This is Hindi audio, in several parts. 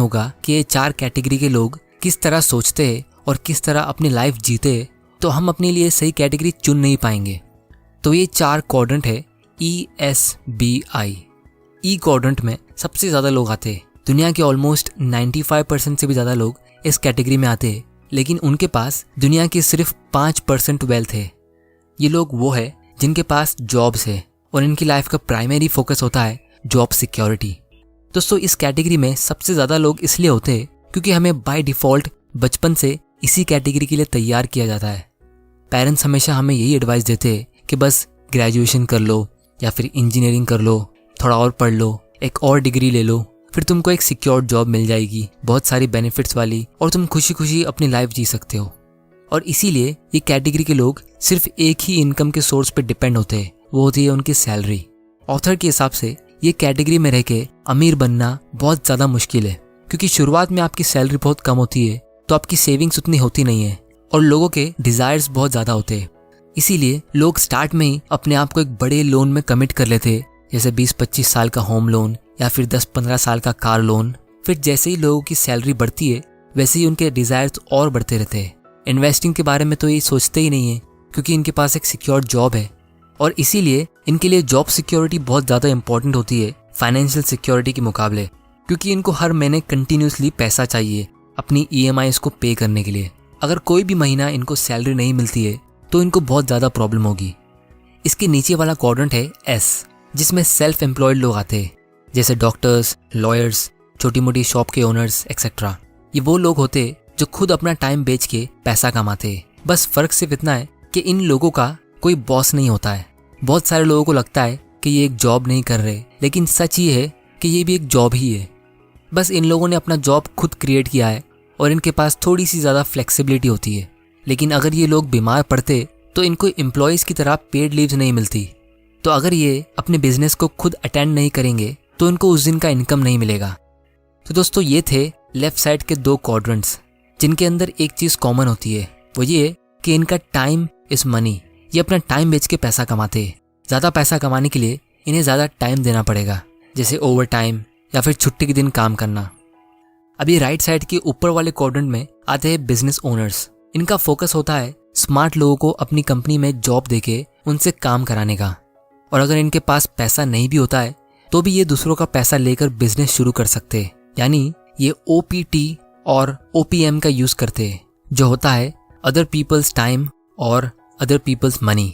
होगा कि ये 4 कैटेगरी के लोग किस तरह सोचते हैं और किस तरह अपनी लाइफ जीते हैं, तो हम अपने लिए सही कैटेगरी चुन नहीं पाएंगे। तो ये 4 क्वाड्रेंट है ESBI। ई क्वाड्रेंट में सबसे ज़्यादा लोग आते हैं। दुनिया के ऑलमोस्ट 95% से भी ज़्यादा लोग इस कैटेगरी में आते हैं, लेकिन उनके पास दुनिया की सिर्फ 5% वेल्थ है। ये लोग वो है जिनके पास जॉब्स है और इनकी लाइफ का प्राइमरी फोकस होता है जॉब सिक्योरिटी। दोस्तों, इस कैटेगरी में सबसे ज़्यादा लोग इसलिए होते हैं क्योंकि हमें बाय डिफ़ॉल्ट बचपन से इसी कैटेगरी के लिए तैयार किया जाता है। पेरेंट्स हमेशा हमें यही एडवाइस देते हैं कि बस ग्रेजुएशन कर लो या फिर इंजीनियरिंग कर लो, थोड़ा और पढ़ लो, एक और डिग्री ले लो, फिर तुमको एक सिक्योर्ड जॉब मिल जाएगी, बहुत सारी बेनिफिट्स वाली, और तुम खुशी खुशी अपनी लाइफ जी सकते हो। और इसीलिए ये कैटेगरी के लोग सिर्फ एक ही इनकम के सोर्स पे डिपेंड होते हैं, वो होती है उनकी सैलरी। ऑथर के हिसाब से ये कैटेगरी में रह के अमीर बनना बहुत ज़्यादा मुश्किल है, क्योंकि शुरुआत में आपकी सैलरी बहुत कम होती है, तो आपकी सेविंग्स उतनी होती नहीं है और लोगों के डिज़ायर्स बहुत ज़्यादा होते हैं। इसीलिए लोग स्टार्ट में ही अपने आप को एक बड़े लोन में कमिट कर लेते हैं, जैसे 20-25 साल का होम लोन या फिर 10-15 साल का कार लोन। फिर जैसे ही लोगों की सैलरी बढ़ती है वैसे ही उनके डिज़ायर्स और बढ़ते रहते हैं। इन्वेस्टिंग के बारे में तो ये सोचते ही नहीं है, क्योंकि इनके पास एक सिक्योर जॉब है और इसीलिए इनके लिए जॉब सिक्योरिटी बहुत ज़्यादा इंपॉर्टेंट होती है फाइनेंशियल सिक्योरिटी के मुकाबले, क्योंकि इनको हर महीने कंटिन्यूसली पैसा चाहिए अपनी EMIs को पे करने के लिए। अगर कोई भी महीना इनको सैलरी नहीं मिलती है तो इनको बहुत ज़्यादा प्रॉब्लम होगी। इसके नीचे वाला क्वाड्रेंट है S, जिसमें सेल्फ एम्प्लॉयड लोग आते हैं, जैसे डॉक्टर्स, लॉयर्स, छोटी मोटी शॉप के ओनर्स एक्सेट्रा। ये वो लोग होते हैं जो खुद अपना टाइम बेच के पैसा कमाते हैं। बस फ़र्क सिर्फ इतना है कि इन लोगों का कोई बॉस नहीं होता है। बहुत सारे लोगों को लगता है कि ये एक जॉब नहीं कर रहे, लेकिन सच ये है कि ये भी एक जॉब ही है। बस इन लोगों ने अपना जॉब खुद क्रिएट किया है और इनके पास थोड़ी सी ज़्यादा फ्लेक्सिबिलिटी होती है। लेकिन अगर ये लोग बीमार पड़ते तो इनको एम्प्लॉयज़ की तरह पेड लीव्स नहीं मिलती। तो अगर ये अपने बिजनेस को खुद अटेंड नहीं करेंगे तो इनको उस दिन का इनकम नहीं मिलेगा। तो दोस्तों, ये थे लेफ्ट साइड के 2 क्वाड्रेंट्स, जिनके अंदर एक चीज़ कॉमन होती है, वो ये है कि इनका टाइम इज़ मनी। ये अपना टाइम बेच के पैसा कमाते हैं। ज़्यादा पैसा कमाने के लिए इन्हें ज़्यादा टाइम देना पड़ेगा, जैसे ओवर टाइम या फिर छुट्टी के दिन काम करना। अभी राइट साइड के ऊपर वाले क्वाड्रेंट में आते हैं बिजनेस ओनर्स। इनका फोकस होता है स्मार्ट लोगों को अपनी कंपनी में जॉब देके उनसे काम कराने का। और अगर इनके पास पैसा नहीं भी होता है तो भी ये दूसरों का पैसा लेकर बिजनेस शुरू कर सकते हैं। यानी ये OPT और OPM का यूज़ करते हैं, जो होता है अदर पीपल्स टाइम और अदर पीपल्स मनी।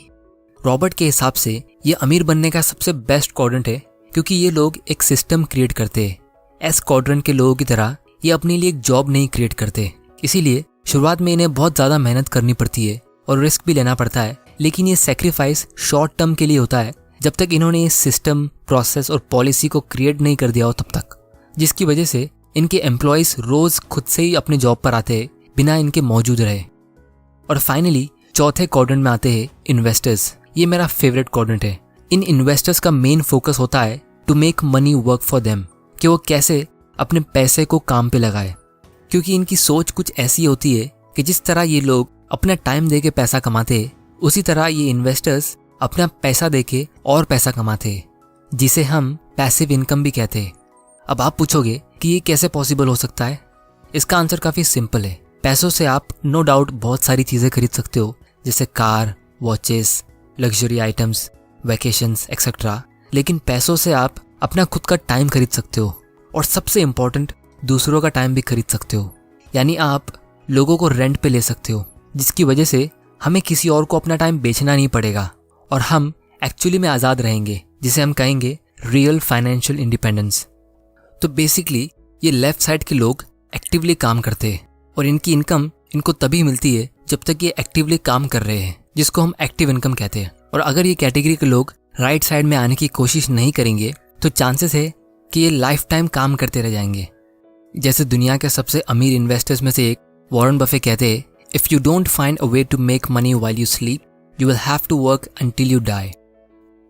रॉबर्ट के हिसाब से ये अमीर बनने का सबसे बेस्ट क्वाड्रेंट है, क्योंकि ये लोग एक सिस्टम क्रिएट करते हैं। S क्वाड्रेंट के लोगों की तरह ये अपने लिए एक जॉब नहीं क्रिएट करते। इसीलिए शुरुआत में इन्हें बहुत ज़्यादा मेहनत करनी पड़ती है और रिस्क भी लेना पड़ता है, लेकिन ये सेक्रीफाइस शॉर्ट टर्म के लिए होता है, जब तक इन्होंने इस सिस्टम, प्रोसेस और पॉलिसी को क्रिएट नहीं कर दिया हो तब तक, जिसकी वजह से इनके एम्प्लॉयज़ रोज़ खुद से ही अपने जॉब पर आते हैं बिना इनके मौजूद रहे। और फाइनली चौथे क्वाड्रेंट में आते हैं इन्वेस्टर्स। ये मेरा फेवरेट क्वाड्रेंट है। इन इन्वेस्टर्स का मेन फोकस होता है to make money work for them, कि वो कैसे अपने पैसे को काम पे लगाए। क्योंकि इनकी सोच कुछ ऐसी होती है कि जिस तरह ये लोग अपना टाइम दे के पैसा कमाते हैं, उसी तरह ये इन्वेस्टर्स अपना पैसा दे के और पैसा कमाते हैं, जिसे हम पैसिव इनकम भी कहते हैं। अब आप पूछोगे कि ये कैसे पॉसिबल हो सकता है? इसका आंसर काफ़ी सिंपल है। पैसों से आप नो डाउट बहुत सारी चीज़ें खरीद सकते हो, जैसे car, watches, luxury items, vacations etcetera. लेकिन पैसों से आप अपना खुद का टाइम खरीद सकते हो, और सबसे इम्पॉर्टेंट, दूसरों का टाइम भी खरीद सकते हो। यानी आप लोगों को रेंट पे ले सकते हो, जिसकी वजह से हमें किसी और को अपना टाइम बेचना नहीं पड़ेगा और हम एक्चुअली में आज़ाद रहेंगे, जिसे हम कहेंगे रियल फाइनेंशियल इंडिपेंडेंस। तो बेसिकली ये लेफ्ट साइड के लोग एक्टिवली काम करते हैं और इनकी इनकम इनको तभी मिलती है जब तक ये एक्टिवली काम कर रहे हैं, जिसको हम एक्टिव इनकम कहते हैं। और अगर ये कैटेगरी के लोग राइट साइड में आने की कोशिश नहीं करेंगे तो चांसेस है कि ये लाइफ टाइम काम करते रह जाएंगे। जैसे दुनिया के सबसे अमीर इन्वेस्टर्स में से एक वॉरेन बफे कहते हैं, if you don't find a way to make money while you sleep, you will have to work until you die.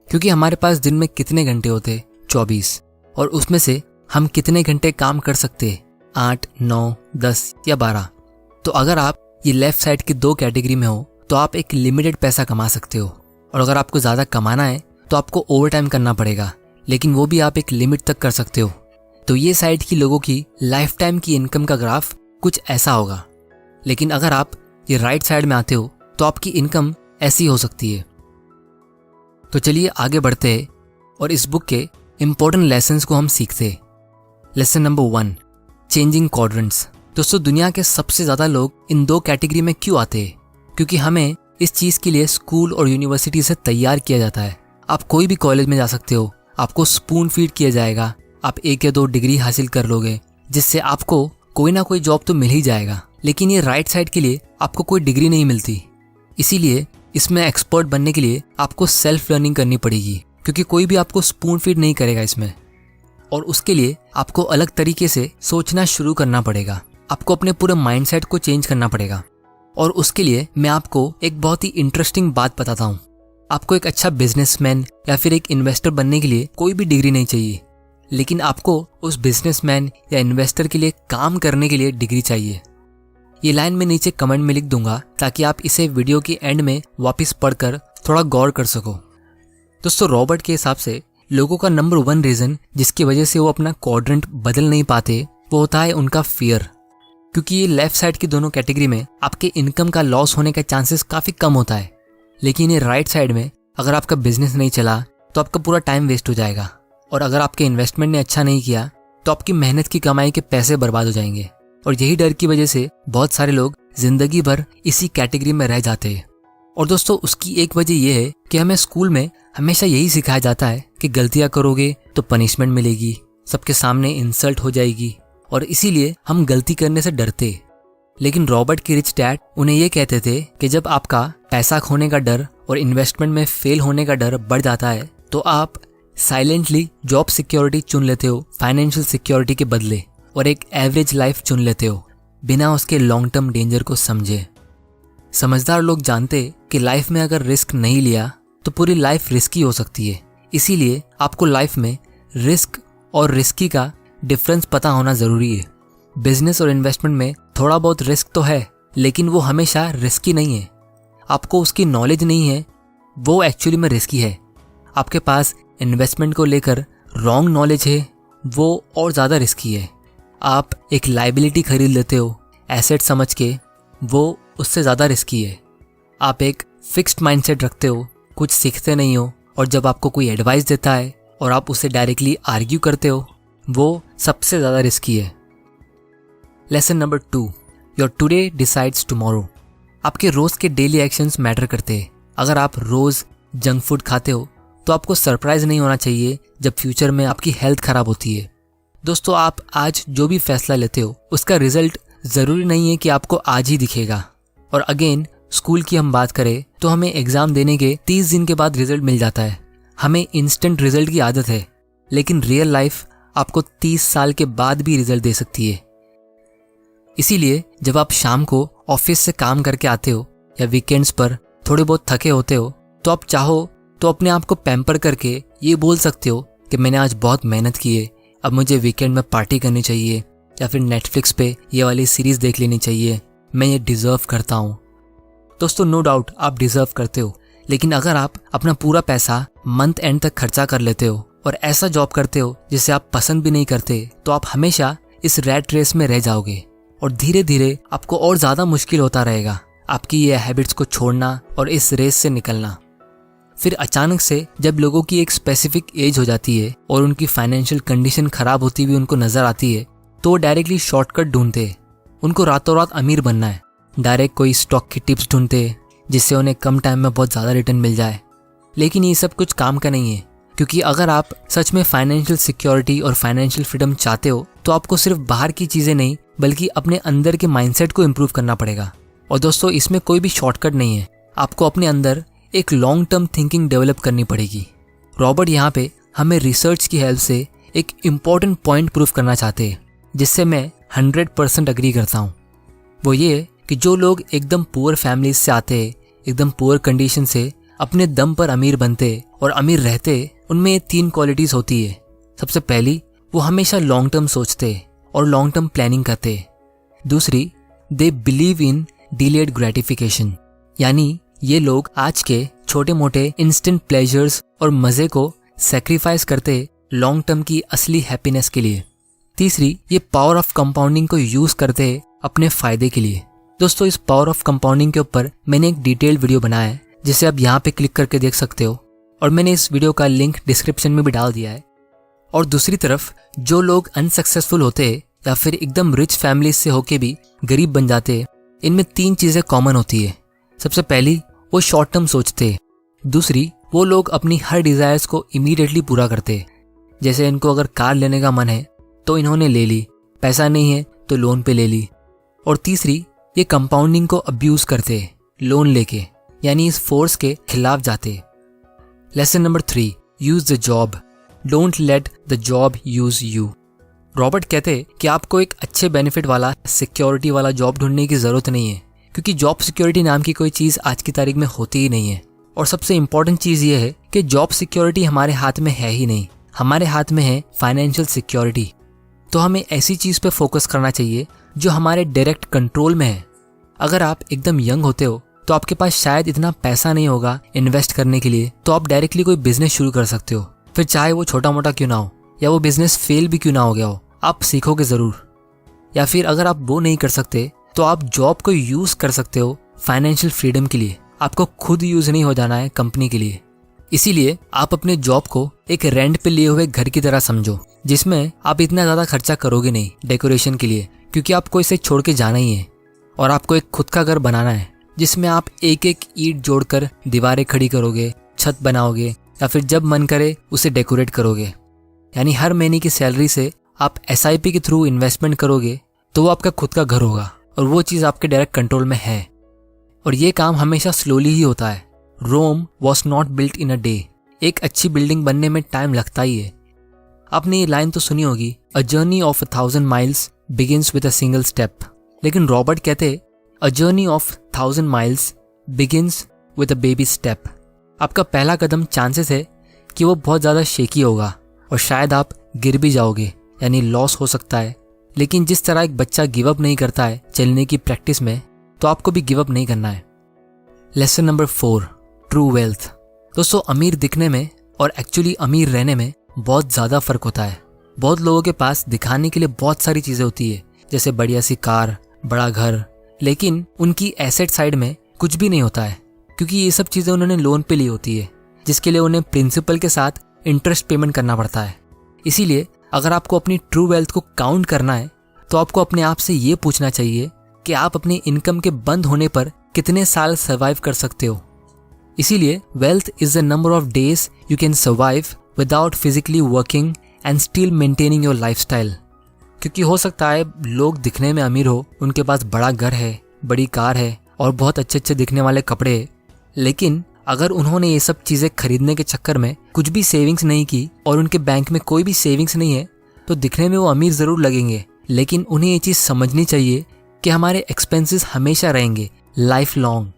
क्योंकि हमारे पास दिन में कितने घंटे होते? 24। और उसमें से हम कितने घंटे काम कर सकते? 8, 9, 10 या 12। तो अगर आप ये लेफ्ट साइड की 2 कैटेगरी में हो तो आप एक लिमिटेड पैसा कमा सकते हो, और अगर आपको ज़्यादा कमाना है तो आपको ओवर टाइम करना पड़ेगा, लेकिन वो भी आप एक लिमिट तक कर सकते हो। तो ये साइड की लोगों की लाइफ टाइम की इनकम का ग्राफ कुछ ऐसा होगा। लेकिन अगर आप ये राइट साइड में आते हो तो आपकी इनकम ऐसी हो सकती है। तो चलिए आगे बढ़ते हैं और इस बुक के इम्पोर्टेंट लेसन्स को हम सीखते हैं। Lesson number 1, changing quadrants. दोस्तों, दुनिया के सबसे ज़्यादा लोग इन 2 कैटेगरी में क्यों आते हैं? क्योंकि हमें इस चीज़ के लिए स्कूल और यूनिवर्सिटी से तैयार किया जाता है। आप कोई भी कॉलेज में जा सकते हो, आपको स्पून फीड किया जाएगा, आप 1 या 2 डिग्री हासिल कर लोगे, जिससे आपको कोई ना कोई जॉब तो मिल ही जाएगा। लेकिन ये राइट साइड के लिए आपको कोई डिग्री नहीं मिलती। इसीलिए इसमें एक्सपर्ट बनने के लिए आपको सेल्फ लर्निंग करनी पड़ेगी, क्योंकि कोई भी आपको स्पून फीड नहीं करेगा इसमें। और उसके लिए आपको अलग तरीके से सोचना शुरू करना पड़ेगा। आपको अपने पूरे माइंडसेट को चेंज करना पड़ेगा। और उसके लिए मैं आपको एक बहुत ही इंटरेस्टिंग बात बताता हूँ। आपको एक अच्छा बिजनेसमैन या फिर एक इन्वेस्टर बनने के लिए कोई भी डिग्री नहीं चाहिए, लेकिन आपको उस बिजनेसमैन या इन्वेस्टर के लिए काम करने के लिए डिग्री चाहिए। ये लाइन मैं नीचे कमेंट में लिख दूंगा ताकि आप इसे वीडियो के एंड में वापस पढ़कर थोड़ा गौर कर सको। दोस्तों, रॉबर्ट के हिसाब से लोगों का नंबर 1 रीज़न जिसकी वजह से वो अपना क्वाड्रेंट बदल नहीं पाते वो होता है उनका फियर। क्योंकि ये लेफ्ट साइड की दोनों कैटेगरी में आपके इनकम का लॉस होने का चांसेस काफ़ी कम होता है, लेकिन ये राइट साइड में अगर आपका बिजनेस नहीं चला तो आपका पूरा टाइम वेस्ट हो जाएगा। और अगर आपके इन्वेस्टमेंट ने अच्छा नहीं किया तो आपकी मेहनत की कमाई के पैसे बर्बाद हो जाएंगे। और यही डर की वजह से बहुत सारे लोग जिंदगी भर इसी कैटेगरी में रह जाते हैं। और दोस्तों, उसकी एक वजह यह है कि हमें स्कूल में हमेशा यही सिखाया जाता है कि गलतियां करोगे तो पनिशमेंट मिलेगी, सबके सामने इंसल्ट हो जाएगी, और इसीलिए हम गलती करने से डरते। लेकिन रॉबर्ट के रिच डैड उन्हें ये कहते थे कि जब आपका पैसा खोने का डर और इन्वेस्टमेंट में फेल होने का डर बढ़ जाता है तो आप साइलेंटली जॉब सिक्योरिटी चुन लेते हो फाइनेंशियल सिक्योरिटी के बदले, और एक एवरेज लाइफ चुन लेते हो बिना उसके लॉन्ग टर्म डेंजर को समझे। समझदार लोग जानते कि लाइफ में अगर रिस्क नहीं लिया तो पूरी लाइफ रिस्की हो सकती है। इसीलिए आपको लाइफ में रिस्क और रिस्की का डिफरेंस पता होना ज़रूरी है। बिजनेस और इन्वेस्टमेंट में थोड़ा बहुत रिस्क तो है, लेकिन वो हमेशा रिस्की नहीं है। आपको उसकी नॉलेज नहीं है, वो एक्चुअली में रिस्की है। आपके पास इन्वेस्टमेंट को लेकर रॉन्ग नॉलेज है, वो और ज़्यादा रिस्की है। आप एक लाइबिलिटी खरीद लेते हो एसेट समझ के, वो उससे ज़्यादा रिस्की है। आप एक फिक्स्ड माइंडसेट रखते हो, कुछ सीखते नहीं हो, और जब आपको कोई एडवाइस देता है और आप उससे डायरेक्टली आर्ग्यू करते हो, वो सबसे ज़्यादा रिस्की है। Lesson number 2, your today decides tomorrow. आपके रोज़ के डेली एक्शंस मैटर करते हैं। अगर आप रोज़ जंक फूड खाते हो तो आपको सरप्राइज नहीं होना चाहिए जब फ्यूचर में आपकी हेल्थ खराब होती है। दोस्तों, आप आज जो भी फैसला लेते हो उसका रिजल्ट ज़रूरी नहीं है कि आपको आज ही दिखेगा। और अगेन, स्कूल की हम बात करें तो हमें एग्ज़ाम देने के 30 दिन के बाद रिजल्ट मिल जाता है। हमें इंस्टेंट रिजल्ट की आदत है, लेकिन रियल लाइफ आपको 30 साल के बाद भी रिजल्ट दे सकती है। इसीलिए जब आप शाम को ऑफिस से काम करके आते हो या वीकेंड्स पर थोड़े बहुत थके होते हो तो आप चाहो तो अपने आप को पैम्पर करके ये बोल सकते हो कि मैंने आज बहुत मेहनत की है, अब मुझे वीकेंड में पार्टी करनी चाहिए, या फिर नेटफ्लिक्स पे ये वाली सीरीज़ देख लेनी चाहिए, मैं ये डिज़र्व करता हूँ। दोस्तों, नो डाउट आप डिज़र्व करते हो, लेकिन अगर आप अपना पूरा पैसा मंथ एंड तक खर्चा कर लेते हो और ऐसा जॉब करते हो जिसे आप पसंद भी नहीं करते तो आप हमेशा इस रैट रेस में रह जाओगे और धीरे धीरे आपको और ज़्यादा मुश्किल होता रहेगा आपकी ये हैबिट्स को छोड़ना और इस रेस से निकलना। फिर अचानक से जब लोगों की एक स्पेसिफिक एज हो जाती है और उनकी फाइनेंशियल कंडीशन खराब होती हुई उनको नजर आती है तो वो डायरेक्टली शॉर्टकट ढूंढते हैं। उनको रातों रात अमीर बनना है, डायरेक्ट कोई स्टॉक की टिप्स ढूंढते हैं जिससे उन्हें कम टाइम में बहुत ज़्यादा रिटर्न मिल जाए। लेकिन ये सब कुछ काम का नहीं है, क्योंकि अगर आप सच में फाइनेंशियल सिक्योरिटी और फाइनेंशियल फ्रीडम चाहते हो तो आपको सिर्फ बाहर की चीज़ें नहीं बल्कि अपने अंदर के माइंडसेट को इम्प्रूव करना पड़ेगा। और दोस्तों, इसमें कोई भी शॉर्टकट नहीं है, आपको अपने अंदर एक लॉन्ग टर्म थिंकिंग डेवलप करनी पड़ेगी। रॉबर्ट यहाँ पे हमें रिसर्च की हेल्प से एक इम्पॉर्टेंट पॉइंट प्रूव करना चाहते हैं जिससे मैं 100% अग्री करता हूँ। वो ये कि जो लोग एकदम पुअर फैमिलीज से आते हैं, एकदम पुअर कंडीशन से अपने दम पर अमीर बनते और अमीर रहते, उनमें ये 3 क्वालिटीज़ होती है। सबसे पहली, वो हमेशा लॉन्ग टर्म सोचते और लॉन्ग टर्म प्लानिंग करते। दूसरी, they believe in delayed gratification, यानी ये लोग आज के छोटे मोटे इंस्टेंट प्लेजर्स और मज़े को सेक्रीफाइस करते लॉन्ग टर्म की असली हैप्पीनेस के लिए। तीसरी, ये पावर ऑफ कंपाउंडिंग को यूज करते हैं अपने फायदे के लिए। दोस्तों, इस पावर ऑफ कंपाउंडिंग के ऊपर मैंने एक डिटेल्ड वीडियो बनाया है जिसे आप यहाँ पे क्लिक करके देख सकते हो, और मैंने इस वीडियो का लिंक डिस्क्रिप्शन में भी डाल दिया है। और दूसरी तरफ जो लोग अनसक्सेसफुल होते हैं या फिर एकदम रिच फैमिली से होके भी गरीब बन जाते हैं, इनमें 3 चीजें कॉमन होती है। सबसे पहली, वो शॉर्ट टर्म सोचते हैं। दूसरी, वो लोग अपनी हर डिजायर्स को इमीडिएटली पूरा करते हैं। जैसे इनको अगर कार लेने का मन है तो इन्होंने ले ली, पैसा नहीं है तो लोन पे ले ली। और तीसरी, ये कंपाउंडिंग को अब्यूज करते हैं लोन लेके, यानी इस फोर्स के खिलाफ जाते हैं। Lesson number 3, use the job, don't let the job use you. Robert कहते हैं कि आपको एक अच्छे बेनिफिट वाला सिक्योरिटी वाला जॉब ढूंढने की जरूरत नहीं है, क्योंकि जॉब सिक्योरिटी नाम की कोई चीज आज की तारीख में होती ही नहीं है। और सबसे इंपॉर्टेंट चीज ये है कि जॉब सिक्योरिटी हमारे हाथ में है ही नहीं, हमारे हाथ में है फाइनेंशियल सिक्योरिटी। तो हमें ऐसी चीज पे फोकस करना चाहिए जो हमारे डायरेक्ट कंट्रोल में है। अगर आप एकदम यंग होते हो तो आपके पास शायद इतना पैसा नहीं होगा इन्वेस्ट करने के लिए, तो आप डायरेक्टली कोई बिजनेस शुरू कर सकते हो, फिर चाहे वो छोटा मोटा क्यों ना हो या वो बिजनेस फेल भी क्यों ना हो गया हो, आप सीखोगे जरूर। या फिर अगर आप वो नहीं कर सकते तो आप जॉब को यूज कर सकते हो फाइनेंशियल फ्रीडम के लिए। आपको खुद यूज नहीं हो जाना है कंपनी के लिए। इसीलिए आप अपने जॉब को एक रेंट पे लिए हुए घर की तरह समझो, जिसमें आप इतना ज्यादा खर्चा करोगे नहीं डेकोरेशन के लिए, क्योंकि आपको इसे छोड़ के जाना ही है। और आपको एक खुद का घर बनाना है जिसमें आप एक एक ईंट जोड़कर दीवारें खड़ी करोगे, छत बनाओगे, या फिर जब मन करे उसे डेकोरेट करोगे। यानी हर महीने की सैलरी से आप SIP के थ्रू इन्वेस्टमेंट करोगे तो वो आपका खुद का घर होगा, और वो चीज आपके डायरेक्ट कंट्रोल में है। और ये काम हमेशा स्लोली ही होता है। Rome was not built in a day. एक अच्छी बिल्डिंग बनने में टाइम लगता ही है। आपने ये लाइन तो सुनी होगी, a journey of 1000 miles begins with a single step. लेकिन रॉबर्ट कहते, a journey of 1000 miles begins with a baby step. आपका पहला कदम चांसेस है कि वो बहुत ज़्यादा शेकी होगा और शायद आप गिर भी जाओगे, यानी लॉस हो सकता है। लेकिन जिस तरह एक बच्चा गिव अप नहीं करता है चलने की प्रैक्टिस में, तो आपको भी गिव अप नहीं करना है। Lesson number 4, true wealth. दोस्तों, अमीर दिखने में और एक्चुअली अमीर रहने में बहुत ज़्यादा फर्क होता है। बहुत लोगों के पास दिखाने के लिए बहुत सारी चीज़ें होती है, जैसे बढ़िया सी कार, बड़ा घर, लेकिन उनकी एसेट साइड में कुछ भी नहीं होता है, क्योंकि ये सब चीज़ें उन्होंने लोन पे ली होती है, जिसके लिए उन्हें प्रिंसिपल के साथ इंटरेस्ट पेमेंट करना पड़ता है। इसीलिए अगर आपको अपनी ट्रू वेल्थ को काउंट करना है तो आपको अपने आप से ये पूछना चाहिए कि आप अपनी इनकम के बंद होने पर कितने साल सर्वाइव कर सकते हो। इसीलिए wealth is the number of days you can survive without physically working and still maintaining your lifestyle. क्योंकि हो सकता है लोग दिखने में अमीर हो, उनके पास बड़ा घर है, बड़ी कार है और बहुत अच्छे अच्छे दिखने वाले कपड़े, लेकिन अगर उन्होंने ये सब चीजें खरीदने के चक्कर में कुछ भी सेविंग्स नहीं की और उनके बैंक में कोई भी सेविंग्स नहीं है, तो दिखने में वो अमीर जरूर लगेंगे। लेकिन उन्हें ये चीज समझनी चाहिए कि हमारे एक्सपेंसेस हमेशा रहेंगे, लाइफ लॉन्ग,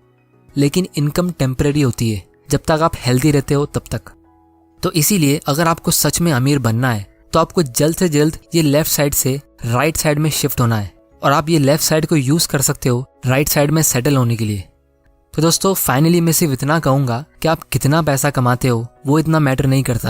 लेकिन इनकम टेम्परेरी होती है, जब तक आप हेल्दी रहते हो तब तक। तो इसीलिए अगर आपको सच में अमीर बनना है तो आपको जल्द से जल्द ये लेफ्ट साइड से राइट साइड में शिफ्ट होना है, और आप ये लेफ्ट साइड को यूज कर सकते हो राइट साइड में सेटल होने के लिए। तो दोस्तों, फाइनली मैं सिर्फ इतना कहूंगा कि आप कितना पैसा कमाते हो वो इतना मैटर नहीं करता।